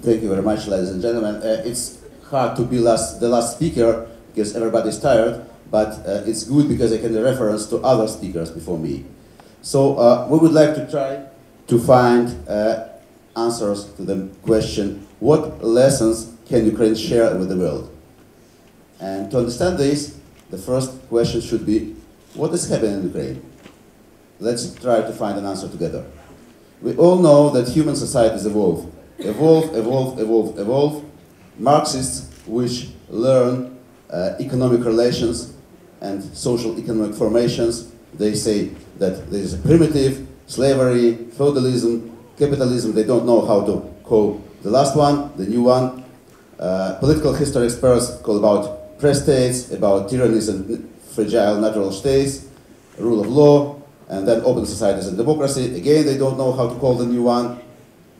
Thank you very much, ladies and gentlemen. It's hard to be the last speaker because everybody's tired, but it's good because I can reference to other speakers before me. So we would like to try to find answers to the question, what lessons can Ukraine share with the world? And to understand this, the first question should be, what is happening in Ukraine? Let's try to find an answer together. We all know that human societies evolve. Evolve. Marxists, which learn economic relations and social economic formations, they say that there is a primitive, slavery, feudalism, capitalism. They don't know how to call the last one, the new one. Political history experts call about pre-states, about tyrannies and fragile natural states, rule of law, and then open societies and democracy. Again, they don't know how to call the new one.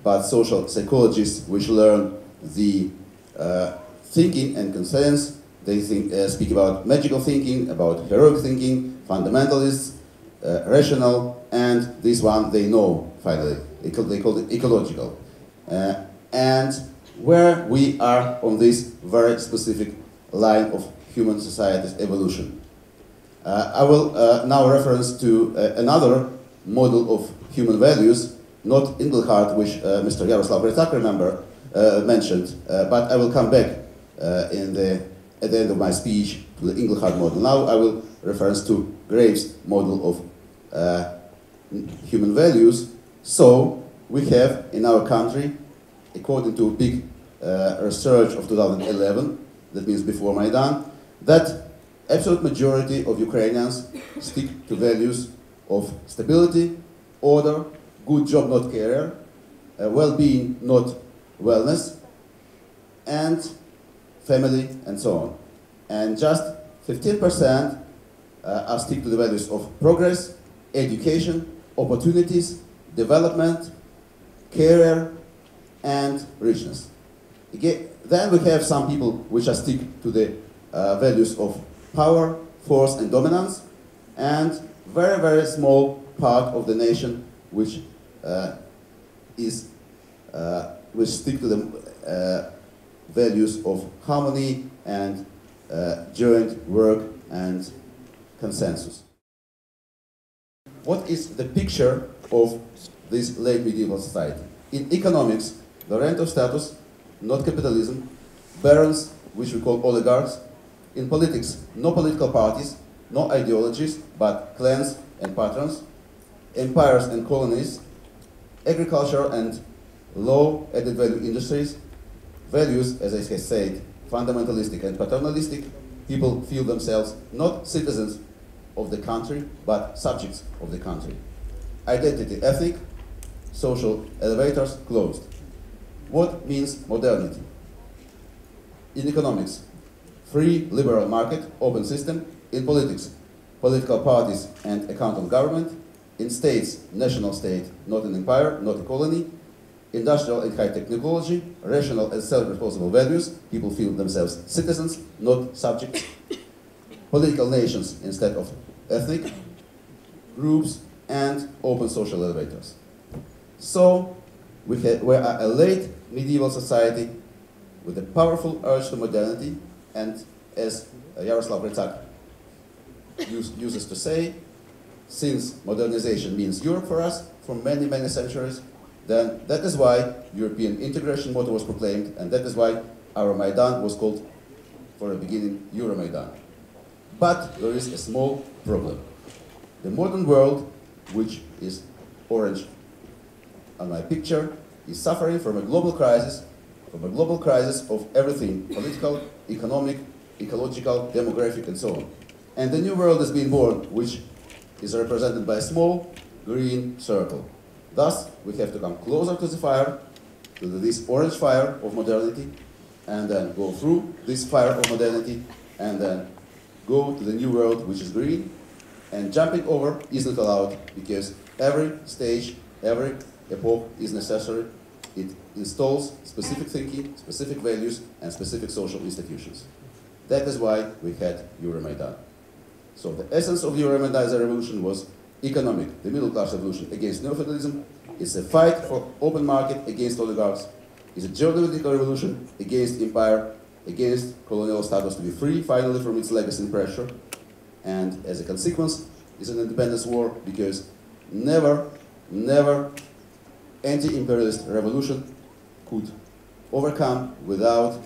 But social psychologists, which learn the thinking and conscience, they speak about magical thinking, about heroic thinking, fundamentalists, rational, and this one they know finally. They call it ecological. And where we are on this very specific line of human society's evolution. I will now reference to another model of human values, not Engelhardt, which Mr. Yaroslav Pekar mentioned, but I will come back at the end of my speech to the Engelhardt model. Now I will reference to Graves' model of human values. So we have in our country, according to big research of 2011, that means before Maidan, that absolute majority of Ukrainians stick to values of stability, order, good job, not career, well-being, not wellness, and family, and so on. And just 15% are stick to the values of progress, education, opportunities, development, career, and richness. Again, then we have some people which are stick to the values of power, force, and dominance, and very, very small part of the nation which which stick to the values of harmony and joint work and consensus. What is the picture of this late medieval society? In economics, the rent of status, not capitalism, barons, which we call oligarchs. In politics, no political parties, no ideologies, but clans and patrons, empires and colonies, agriculture and low added value industries, values, as I said, fundamentalistic and paternalistic. People feel themselves not citizens of the country, but subjects of the country. Identity ethnic, social elevators closed. What means modernity? In economics, free liberal market, open system. In politics, political parties and accountable government. In states, national state, not an empire, not a colony. Industrial and high technology, rational and self-responsible values. People feel themselves citizens, not subjects. Political nations instead of ethnic groups, and open social elevators. So we are a late medieval society with a powerful urge to modernity, and as Yaroslav Pekar uses to say, since modernization means Europe for us for many, many centuries, then that is why European integration motto was proclaimed, and that is why our Maidan was called, for the beginning, Euromaidan. But there is a small problem. The modern world, which is orange on my picture, is suffering from a global crisis of everything, political, economic, ecological, demographic, and so on. And the new world is being born, which is represented by a small green circle. Thus, we have to come closer to the fire, to this orange fire of modernity, and then go through this fire of modernity, and then go to the new world, which is green. And jumping over is not allowed, because every stage, every epoch is necessary. It installs specific thinking, specific values, and specific social institutions. That is why we had Euromaidan. So the essence of Euromaidan's revolution was economic, the middle class revolution against neo-feudalism. It's a fight for open market against oligarchs, is a geopolitical revolution against empire, against colonial status to be free finally from its legacy and pressure, and as a consequence is an independence war, because never anti-imperialist revolution could overcome without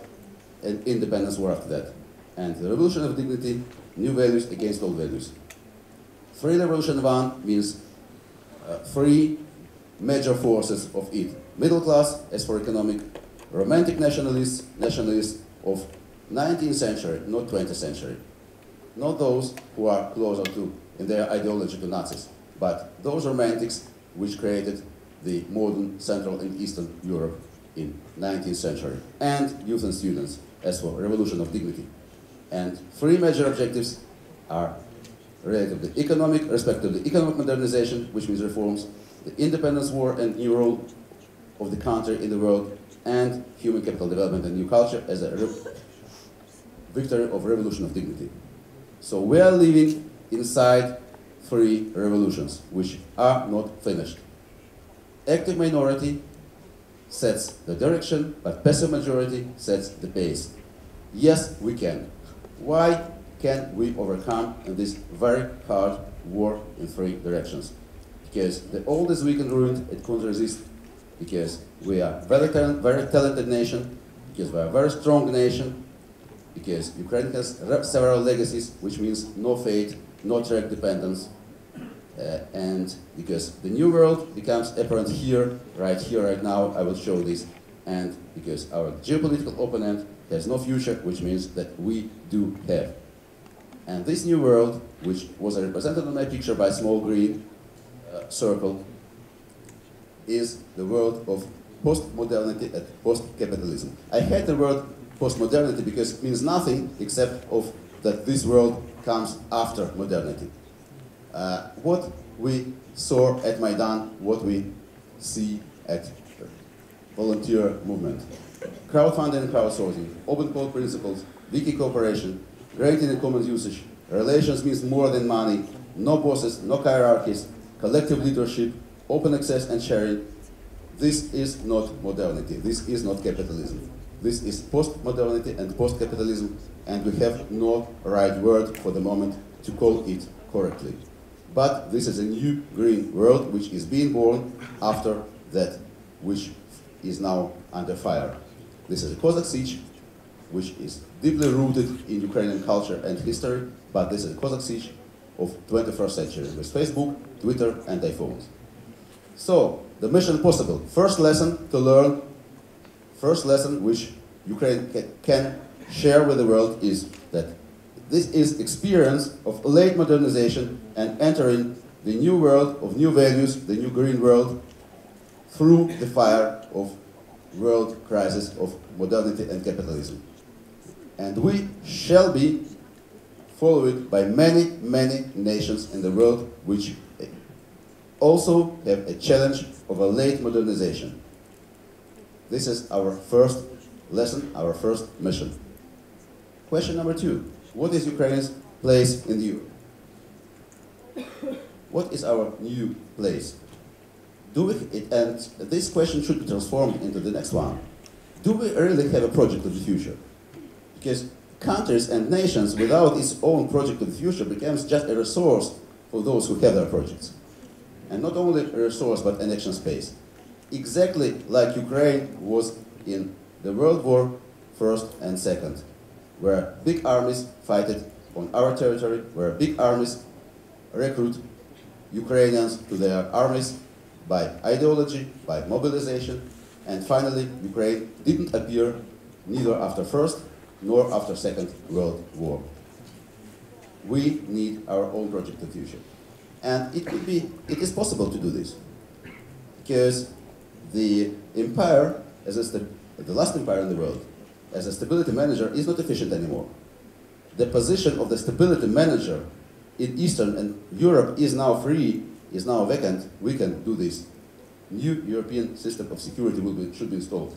an independence war after that. And the revolution of dignity, new values against old values. Free Revolution 1 means three major forces of it. Middle class, as for economic, romantic nationalists of 19th century, not 20th century. Not those who are closer to, in their ideology, to Nazis, but those romantics which created the modern Central and Eastern Europe in 19th century. And youth and students, as for revolution of dignity. And three major objectives are related to the economic, respect to the economic modernization, which means reforms, the independence war and new role of the country in the world, and human capital development and new culture as a victory of revolution of dignity. So we are living inside three revolutions, which are not finished. Active minority sets the direction, but passive majority sets the pace. Yes, we can. Why can we overcome in this very hard war in three directions? Because the old is weak and ruined, it couldn't resist. Because we are very talented nation, because we are a very strong nation, because Ukraine has several legacies, which means no fate, no track dependence, and because the new world becomes apparent here, right now, I will show this, and because our geopolitical opponent has no future, which means that we do have. And this new world, which was represented on my picture by small green circle, is the world of post-modernity and post-capitalism. I hate the word post-modernity because it means nothing except that this world comes after modernity. What we saw at Maidan, what we see at volunteer movement. Crowdfunding and crowdsourcing, open code principles, wiki cooperation, granting and common usage, relations means more than money, no bosses, no hierarchies, collective leadership, open access and sharing. This is not modernity, this is not capitalism. This is post-modernity and post-capitalism, and we have no right word for the moment to call it correctly. But this is a new green world which is being born after that, which is now under fire. This is a Cossack siege, which is deeply rooted in Ukrainian culture and history, but this is a Cossack siege of 21st century with Facebook, Twitter, and iPhones. So, the mission possible. First lesson to learn, first lesson which Ukraine can share with the world is that this is experience of late modernization and entering the new world of new values, the new green world, through the fire of world crisis of modernity and capitalism. And we shall be followed by many nations in the world which also have a challenge of a late modernization. This is our first lesson, our first mission. Question number 2. What is Ukraine's place in the Europe? What is our new place? And this question should be transformed into the next one. Do we really have a project of the future? Because countries and nations without its own project of the future becomes just a resource for those who have their projects. And not only a resource, but an action space. Exactly like Ukraine was in the World War I and II, where big armies fight on our territory, where big armies recruit Ukrainians to their armies by ideology, by mobilization, and finally Ukraine didn't appear neither after First nor after Second World War. We need our own project of the future. And it is possible to do this, because the empire, the last empire in the world, as a stability manager is not efficient anymore. The position of the stability manager in Eastern and Europe is now free, is now vacant. We can do this. New European system of security should be installed.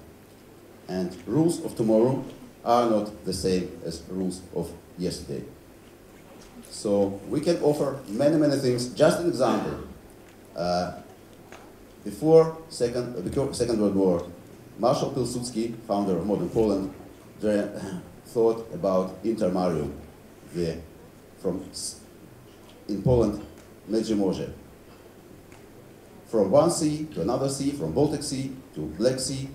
And rules of tomorrow are not the same as rules of yesterday. So we can offer many things. Just an example. Before Second World War, Marshal Pilsudski, founder of modern Poland, thought about intermarium, in Poland, Medjugorje. From one sea to another sea, from Baltic Sea to Black Sea,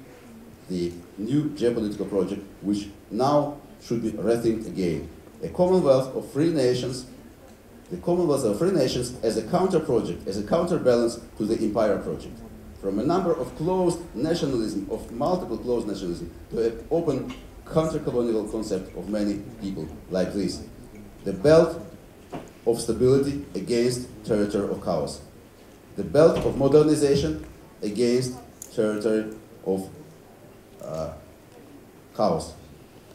the new geopolitical project, which now should be rethinked again. A Commonwealth of Free Nations, the Commonwealth of Free Nations as a counter-project, as a counterbalance to the empire project. From a number of closed nationalism, of multiple closed nationalism, to an open counter-colonial concept of many people like this. The belt of stability against territory of chaos. The belt of modernization against territory of chaos.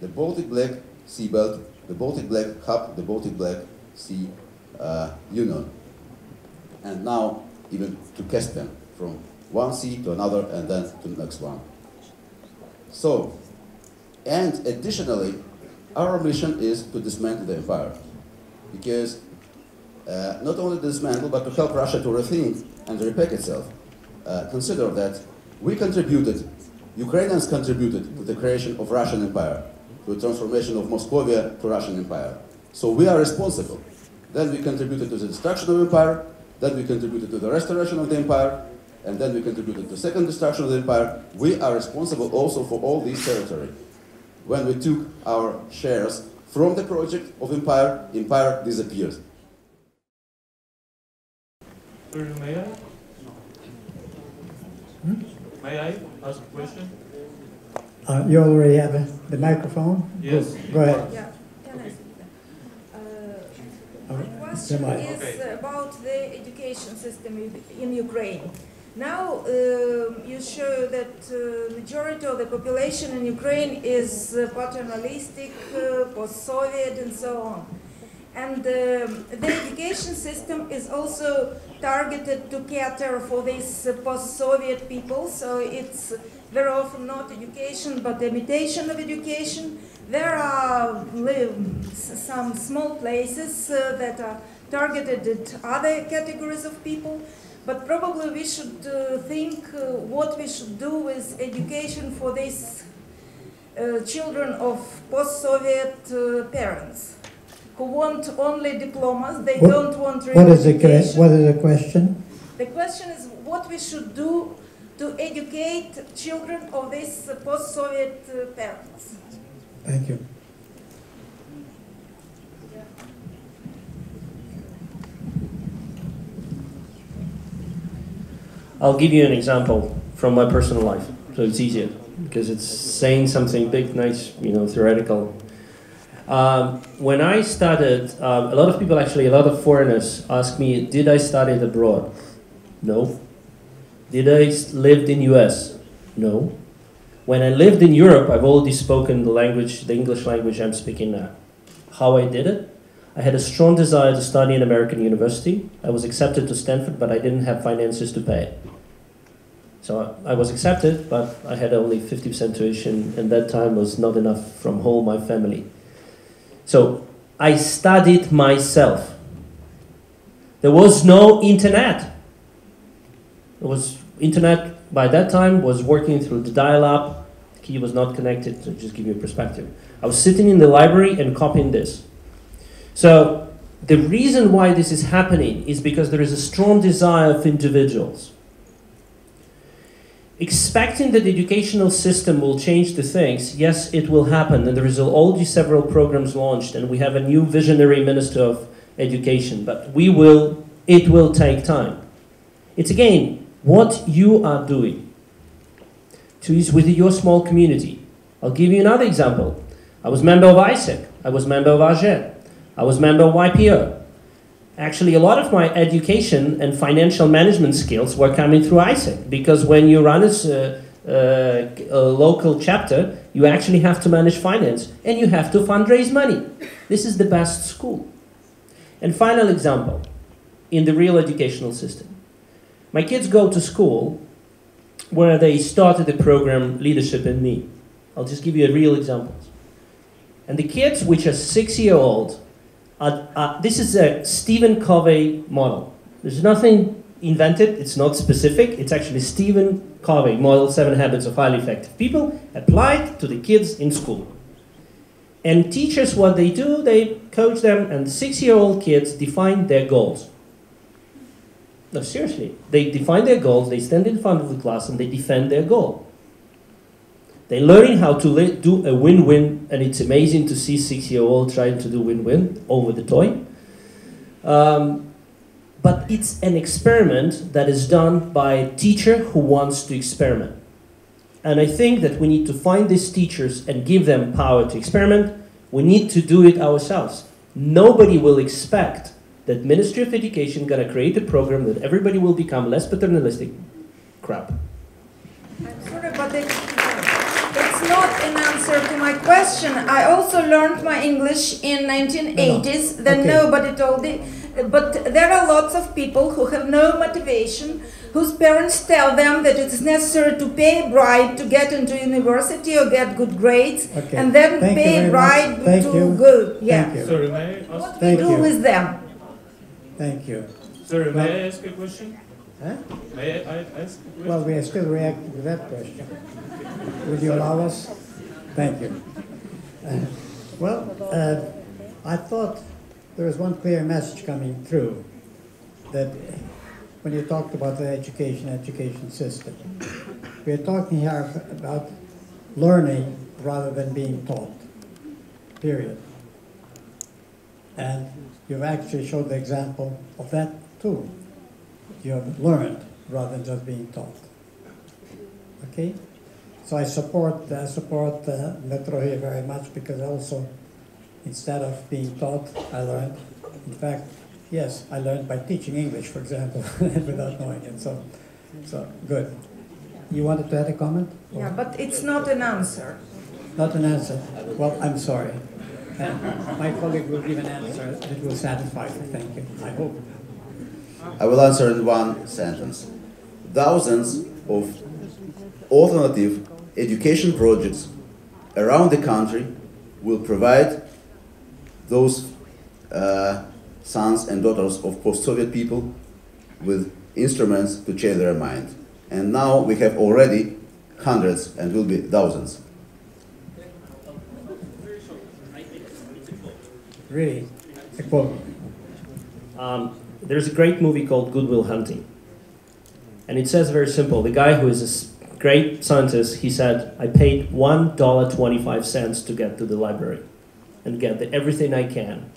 The Baltic Black Sea Belt, the Baltic Black Hub, the Baltic Black Sea Union. And now even to Caspian, from one sea to another and then to the next one. So, and additionally, our mission is to dismantle the empire. Because not only to dismantle, but to help Russia to rethink and repack itself. Consider that we contributed, Ukrainians contributed to the creation of Russian Empire, to the transformation of Moscovia to Russian Empire. So we are responsible. Then we contributed to the destruction of empire, then we contributed to the restoration of the empire, and then we contributed to the second destruction of the empire. We are responsible also for all this territory. When we took our shares from the project of empire, empire disappeared. May I? May I ask a question? You already have the microphone? Yes. Go ahead. Yeah, can I say that? My question is about the education system in Ukraine. Now you show that majority of the population in Ukraine is paternalistic, post-Soviet and so on. And the education system is also targeted to cater for these post-Soviet people, so it's very often not education but imitation of education. There are some small places that are targeted at other categories of people, but probably we should think what we should do with education for these children of post-Soviet parents who want only diplomas, they don't want real education. What is the question? The question is what we should do to educate children of these post-Soviet parents. Thank you. I'll give you an example from my personal life, so it's easier, because it's saying something big, nice, theoretical. When I started, a lot of people, actually, a lot of foreigners ask me, did I study abroad? No. Did I live in US? No. When I lived in Europe, I've already spoken the language, the English language I'm speaking now. How I did it? I had a strong desire to study in American university. I was accepted to Stanford, but I didn't have finances to pay. So I was accepted, but I had only 50% tuition, and that time was not enough from whole my family. So I studied myself. There was no internet. There was internet by that time was working through the dial-up. The key was not connected, to just give you a perspective. I was sitting in the library and copying this. So the reason why this is happening is because there is a strong desire of individuals. Expecting that the educational system will change the things, yes, it will happen, and there is already several programs launched, and we have a new visionary Minister of Education, but it will take time. It's again, what you are doing with your small community. I'll give you another example. I was member of ISEC, I was member of AGET, I was member of YPO. Actually, a lot of my education and financial management skills were coming through ISEC, because when you run a local chapter, you actually have to manage finance, and you have to fundraise money. This is the best school. And final example, in the real educational system. My kids go to school where they started the program Leadership in Me. I'll just give you a real example. And the kids, which are 6-year-old, this is a Stephen Covey model. There's nothing invented. It's not specific. It's actually Stephen Covey, Model 7 Habits of Highly Effective People, applied to the kids in school. And teachers, what they do, they coach them, and 6-year-old kids define their goals. No, seriously. They define their goals, they stand in front of the class, and they defend their goal. They're learning how to do a win-win, and it's amazing to see 6-year-old trying to do win-win over the toy. But it's an experiment that is done by a teacher who wants to experiment. And I think that we need to find these teachers and give them power to experiment. We need to do it ourselves. Nobody will expect that Ministry of Education is going to create a program that everybody will become less paternalistic. Crap. I'm sorry, but that's not an answer to my question. I also learned my English in 1980s. Then nobody told it. But there are lots of people who have no motivation, whose parents tell them that it is necessary to pay a bribe to get into university or get good grades, and then pay a bribe to go. Yeah. Sorry, may I ask? What we do with them? Thank you. Sorry, may I ask a question? Huh? May I ask a question? Well, we are still reacting to that question. Would you allow us? Thank you. I thought there was one clear message coming through, that when you talked about the education system, we are talking here about learning rather than being taught, period. And you've actually showed the example of that too. You have learned rather than just being taught. Okay? So I support Metro here very much, because also, instead of being taught, I learned. In fact, yes, I learned by teaching English, for example, without knowing it. So good. You wanted to add a comment? Yeah, but it's not an answer. Not an answer. Well, I'm sorry. My colleague will give an answer that will satisfy you. Thank you. I hope. I will answer in one sentence. Thousands of alternative education projects around the country will provide those sons and daughters of post-Soviet people with instruments to change their mind. And now we have already hundreds and will be thousands. Really? A quote. There's a great movie called Good Will Hunting. And it says very simple. The guy who is a great scientist, he said, I paid $1.25 to get to the library and get everything I can.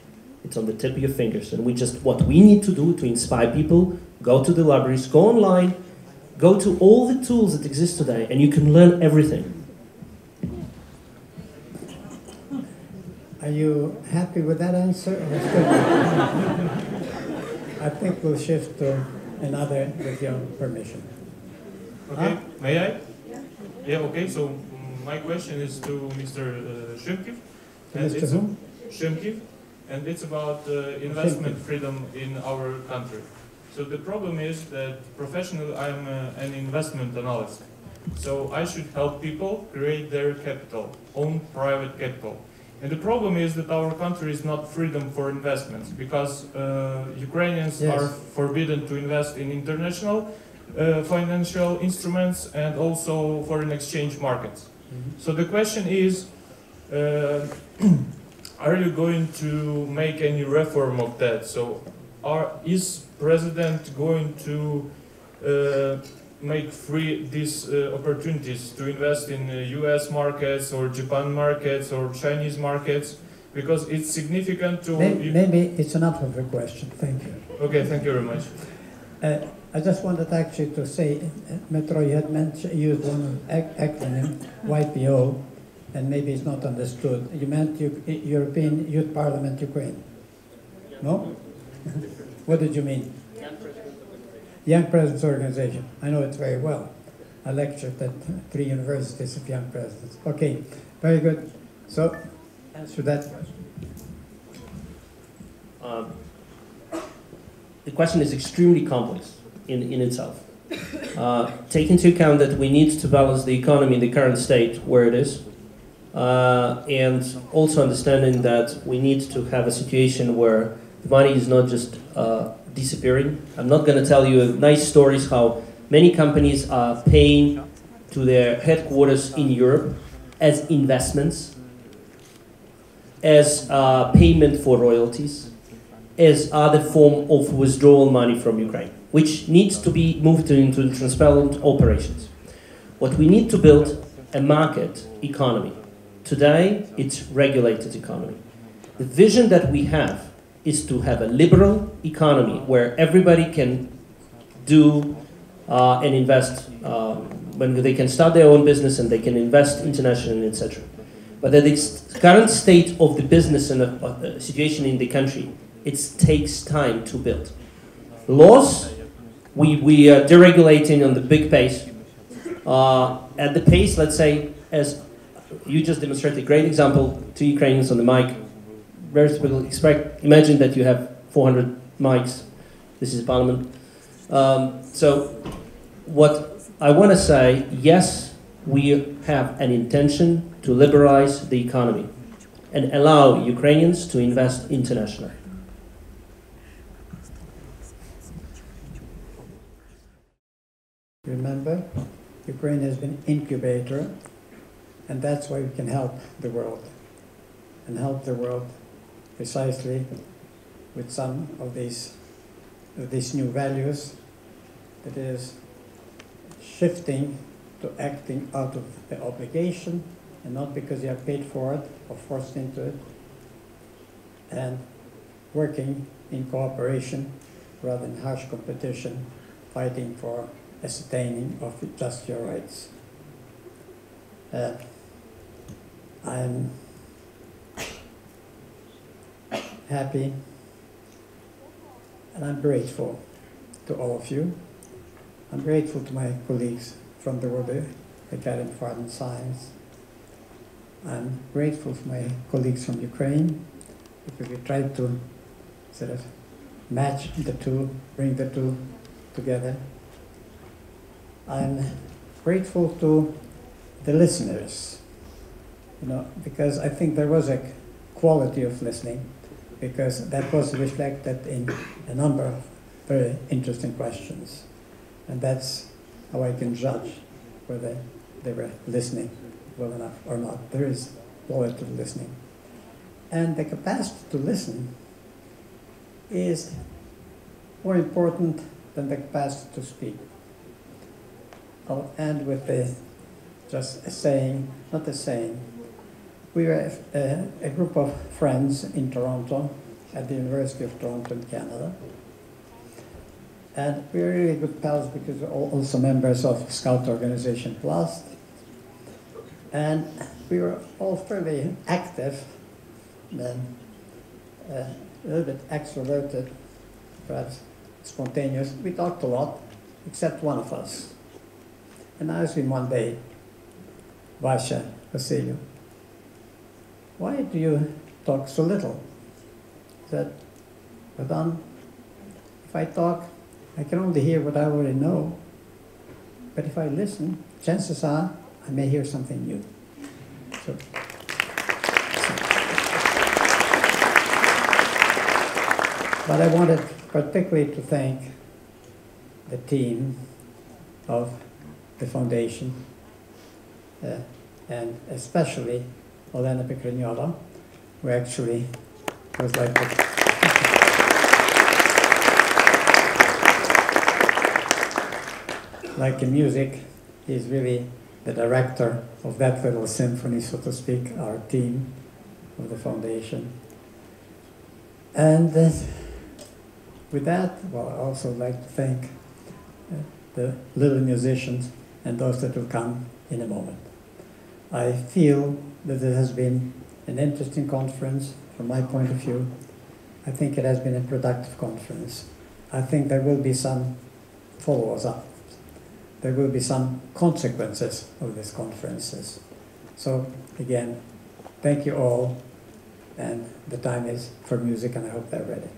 It's on the tip of your fingers. And what we need to do to inspire people, go to the libraries, go online, go to all the tools that exist today, and you can learn everything. Are you happy with that answer? I think we'll shift to another with your permission. Okay, may I? Yeah, okay, so my question is to Mr. Shimkiv. Mr. whom? Shimkiv, and it's about investment freedom in our country. So the problem is that professionally I'm an investment analyst. So I should help people create their capital, own private capital. And the problem is that our country is not freedom for investments, because Ukrainians are forbidden to invest in international financial instruments and also foreign exchange markets. So the question is, are you going to make any reform of that? So is President going to make free these opportunities to invest in US markets or Japan markets or Chinese markets? Because it's significant to... Maybe it's enough of a question. Thank you. Okay, thank you very much. I just wanted actually to say, Metro, you had used one acronym, YPO, and maybe it's not understood. You meant European Youth Parliament Ukraine. No? What did you mean? Young Presidents Organization. I know it very well. I lectured at 3 universities of young presidents. Okay, very good. So, answer that question. The question is extremely complex in itself. Take into account that we need to balance the economy in the current state where it is, and also understanding that we need to have a situation where the money is not just disappearing. I'm not going to tell you nice stories how many companies are paying to their headquarters in Europe as investments, as payment for royalties, as other form of withdrawal money from Ukraine, which needs to be moved into transparent operations. What we need to build a market economy. Today, it's regulated economy. The vision that we have is to have a liberal economy where everybody can do and invest when they can start their own business and they can invest internationally, etc. But at the current state of the business and situation in the country, it takes time to build. Laws, we are deregulating on the big pace. At the pace, let's say, as you just demonstrated a great example to Ukrainians on the mic. Very typical. Imagine that you have 400 mics. This is Parliament. So what I want to say, yes, we have an intention to liberalize the economy and allow Ukrainians to invest internationally. Remember, Ukraine has been incubator, and that's why we can help the world, and help the world precisely with some of these new values, that is shifting to acting out of the obligation and not because you are paid for it or forced into it, and working in cooperation rather than harsh competition, fighting for ascertaining of just your rights. I'm happy and I'm grateful to all of you. I'm grateful to my colleagues from the Valerii Pekar in Art and Science. I'm grateful for my colleagues from Ukraine, because we tried to sort of match the two, bring the two together. I'm grateful to the listeners, because I think there was a quality of listening, because that was reflected in a number of very interesting questions. And that's how I can judge whether they were listening well enough or not. There is quality of listening. And the capacity to listen is more important than the capacity to speak. I'll end with just a saying, not a saying. We were a group of friends in Toronto, at the University of Toronto in Canada. And we were really good pals because we're also members of Scout Organization Plus. And we were all fairly active, then a little bit extroverted, perhaps spontaneous. We talked a lot, except one of us. And I asked him one day, Vasha, Vasilyu, why do you talk so little? He said, Bogdan, if I talk, I can only hear what I already know. But if I listen, chances are I may hear something new. But I wanted particularly to thank the team of the foundation, and especially Valerii Pekar, who actually was like the music. He's really the director of that little symphony, so to speak, our team of the foundation. And with that, well, I also like to thank the little musicians and those that will come in a moment. I feel that it has been an interesting conference from my point of view. I think it has been a productive conference. I think there will be some follow-ups up. There will be some consequences of these conferences. So again, thank you all, and the time is for music, and I hope they're ready.